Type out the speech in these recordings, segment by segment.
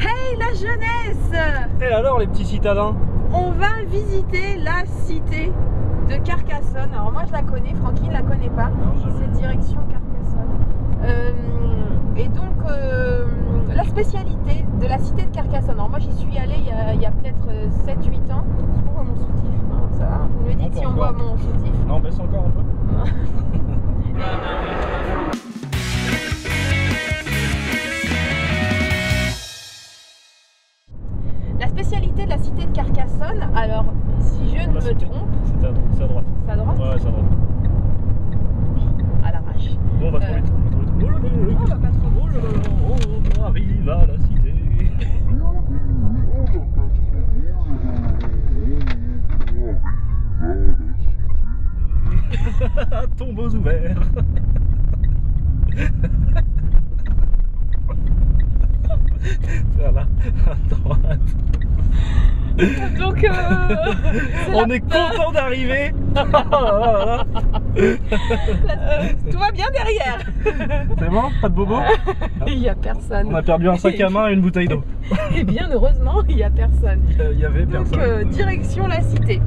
Hey la jeunesse! Et alors les petits citadins? On va visiter la cité de Carcassonne. Alors moi je la connais, Francky ne la connaît pas. C'est direction Carcassonne. Et donc la spécialité de la cité de Carcassonne. Alors moi j'y suis allée il y a peut-être 7-8 ans. C'est pourquoi mon soutif? Non, ça va. Vous me dites si on voit mon soutif. Non, baisse encore un peu. La spécialité de la cité de Carcassonne, alors si je ne me trompe, c'est à droite. c'est à droite. Ouais, c'est à droite. À l'arrache. Bon, on va trop vite. Oh là là, on va pas trop vite. oh là là, on arrive à la cité. Tombeaux ouverts. Voilà, à droite. Donc on est content d'arriver. tout va bien derrière. C'est bon? Pas de bobo? Il n'y a personne. On a perdu un sac à main et une bouteille d'eau. Et bien heureusement, il n'y a personne. Il y avait Donc personne. direction la cité.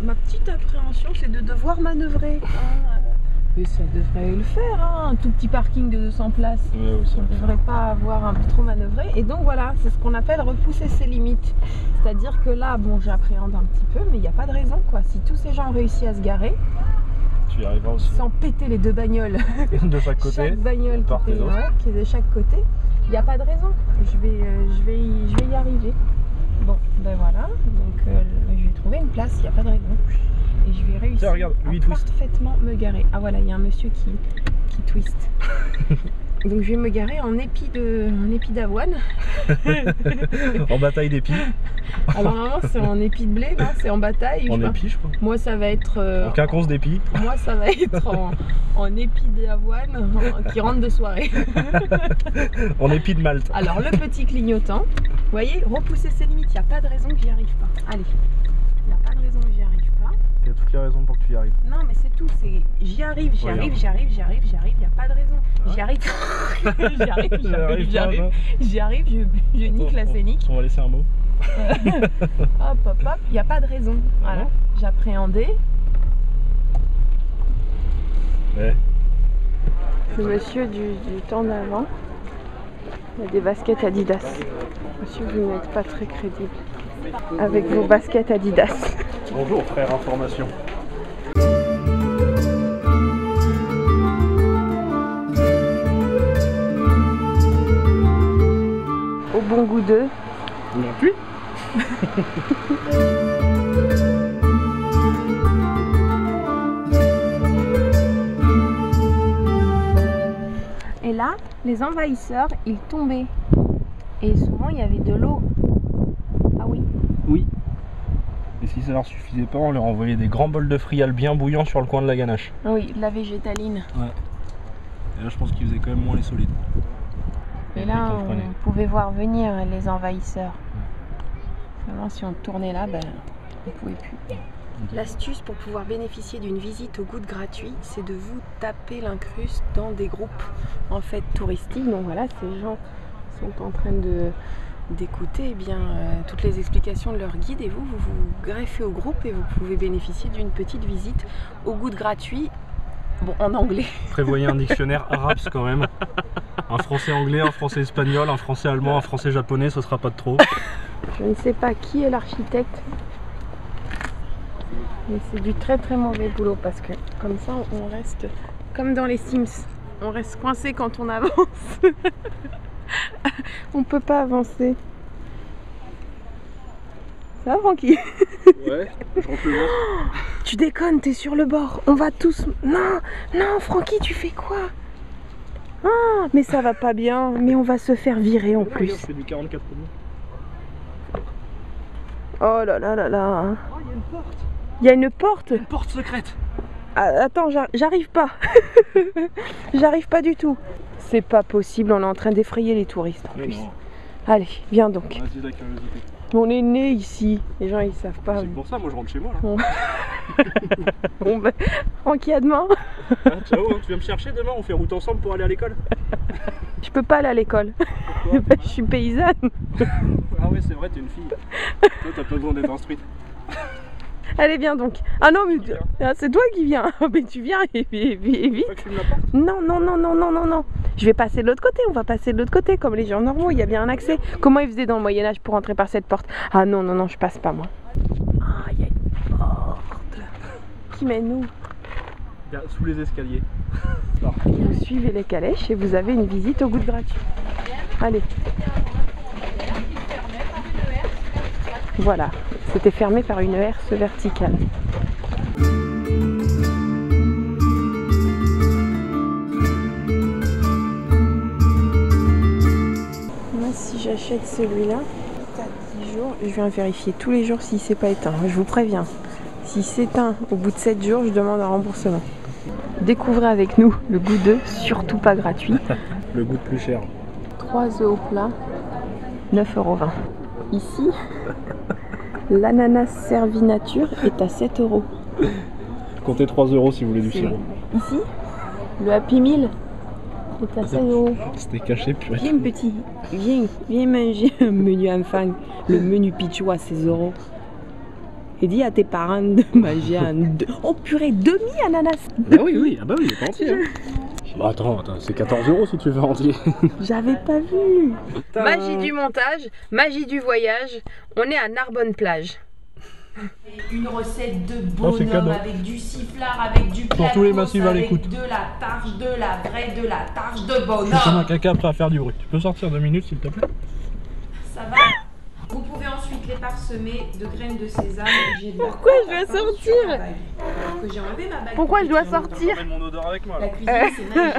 Ma petite appréhension, c'est de devoir manœuvrer. Mais ça devrait le faire, hein. Un tout petit parking de 200 places. Ouais, oui, ça On ne devrait pas avoir un peu trop manœuvré. Et donc voilà, c'est ce qu'on appelle repousser ses limites. C'est-à-dire que là, bon, j'appréhende un petit peu, mais il n'y a pas de raison, quoi. Si tous ces gens ont réussi à se garer, tu y arriveras aussi. sans péter les deux bagnoles, De chaque côté. chaque bagnole par tes autres. qui est de chaque côté, il n'y a pas de raison. Je vais y arriver. Bon, ben voilà. Donc je vais trouver une place, il n'y a pas de raison. Et je vais réussir. Tiens, regarde, lui, il twist. Parfaitement me garer. Ah voilà, il y a un monsieur qui twist. Donc je vais me garer en épi d'avoine. En bataille d'épis. Alors normalement c'est en épi de blé, non, c'est en bataille. En épi, je crois. Moi ça va être En quinconce d'épis. moi ça va être en épi d'avoine qui rentre de soirée. En épi de Malte. Alors le petit clignotant, vous voyez, repousser ses limites, il n'y a pas de raison que j'y arrive pas. Allez, il n'y a pas de raison que j'y arrive pas. Il y a toutes les raisons pour que tu y arrives. Non mais c'est tout, c'est j'y arrive, il n'y a pas de raison. J'y arrive, j'y arrive, je nique la scénique. On va laisser un mot. Hop, hop, hop, il n'y a pas de raison. Voilà, j'appréhendais. Ouais. Le monsieur du temps d'avant, il a des baskets Adidas. Monsieur, vous n'êtes pas très crédible avec vos baskets Adidas. Bonjour frère information. Au bon goût d'eux. Non plus. Et là, les envahisseurs, ils tombaient. Et souvent, il y avait de l'eau. Ah oui. Oui. Et si ça leur suffisait pas, on leur envoyait des grands bols de frial bien bouillants sur le coin de la ganache. Oui, de la végétaline. Ouais. Et là, je pense qu'ils faisaient quand même moins les solides. Et là, on pouvait voir venir les envahisseurs. Vraiment, si on tournait là, ben, on ne pouvait plus. L'astuce pour pouvoir bénéficier d'une visite au goutte gratuit, c'est de vous taper l'incruste dans des groupes en fait touristiques. Donc voilà, ces gens sont en train d'écouter eh bien toutes les explications de leur guide et vous vous greffez au groupe et vous pouvez bénéficier d'une petite visite au goutte gratuit. Bon, en anglais. Prévoyez un dictionnaire arabe quand même. Un français anglais, un français espagnol, un français allemand, un français japonais, ce sera pas de trop. Je ne sais pas qui est l'architecte, mais c'est du très très mauvais boulot parce que comme ça on reste comme dans les Sims. On reste coincé quand on avance. On peut pas avancer. Ça va, Francky? Ouais, je rentre le bord. Tu déconnes, t'es sur le bord. On va tous... Non, non, Francky, tu fais quoi? Ah, mais ça va pas bien. Mais on va se faire virer en plus. Je fais du 44 pour nous. Oh là là là là. Oh, il y a une porte. Il y a une porte? Une porte secrète. Ah, attends, j'arrive pas. J'arrive pas du tout. C'est pas possible, on est en train d'effrayer les touristes en plus. Non. Allez, viens donc. Vas-y, la curiosité. On est né ici. Les gens ils savent pas. C'est pour ça, moi je rentre chez moi là. Bon, bon ben, Francky, à demain. Ah, ciao, hein, tu viens me chercher demain, on fait route ensemble pour aller à l'école. Je peux pas aller à l'école. Je suis paysanne. Ah ouais, c'est vrai, t'es une fille. Toi, t'as pas besoin d'être instruite. Allez, viens donc. Ah non, mais c'est toi qui viens. Mais tu viens et vite. Non, non, non, non, non, non, non. Je vais passer de l'autre côté. On va passer de l'autre côté comme les gens normaux. Il y a bien un accès. Comment ils faisaient dans le Moyen-Âge pour entrer par cette porte? Ah non, non, non, je passe pas moi. Ah, il y a une porte qui mène où? Sous les escaliers. Vous suivez les calèches et vous avez une visite au goutte gratuit. Allez. Voilà, c'était fermé par une herse verticale. Moi, si j'achète celui-là, à 10 jours, je viens vérifier tous les jours s'il s'est pas éteint. Je vous préviens, s'il s'éteint au bout de 7 jours, je demande un remboursement. Découvrez avec nous le goût de surtout pas gratuit. Le goût de plus cher. 3 œufs au plat, 9,20 €. Ici, l'ananas servi nature est à 7 €. Comptez 3 € si vous voulez du sirop. Ici, le Happy Meal est à 16 €. C'était caché, purée. Viens petit, viens manger un menu enfant, le menu Pichou à 16 €. Et dis à tes parents de manger un... Oh purée, demi-ananas. Bah oui, oui, ah bah oui, il est pas entier. Bah attends, c'est 14 € si tu veux entier. J'avais pas vu. Magie du montage, magie du voyage, on est à Narbonne-Plage. Une recette de bonhomme avec du sifflard, avec du pour tous les massifs à l'écoute. De la targe, de la vraie, de la targe de bonhomme. Je suis comme un caca prêt à faire du bruit. Tu peux sortir 2 minutes s'il te plaît? Ça va. Vous pouvez ensuite les parsemer de graines de sésame. Pourquoi je dois sortir? Que j'ai enlevé ma bague. Pourquoi je dois sortir? Je mon odeur avec moi. La cuisine, c'est magique.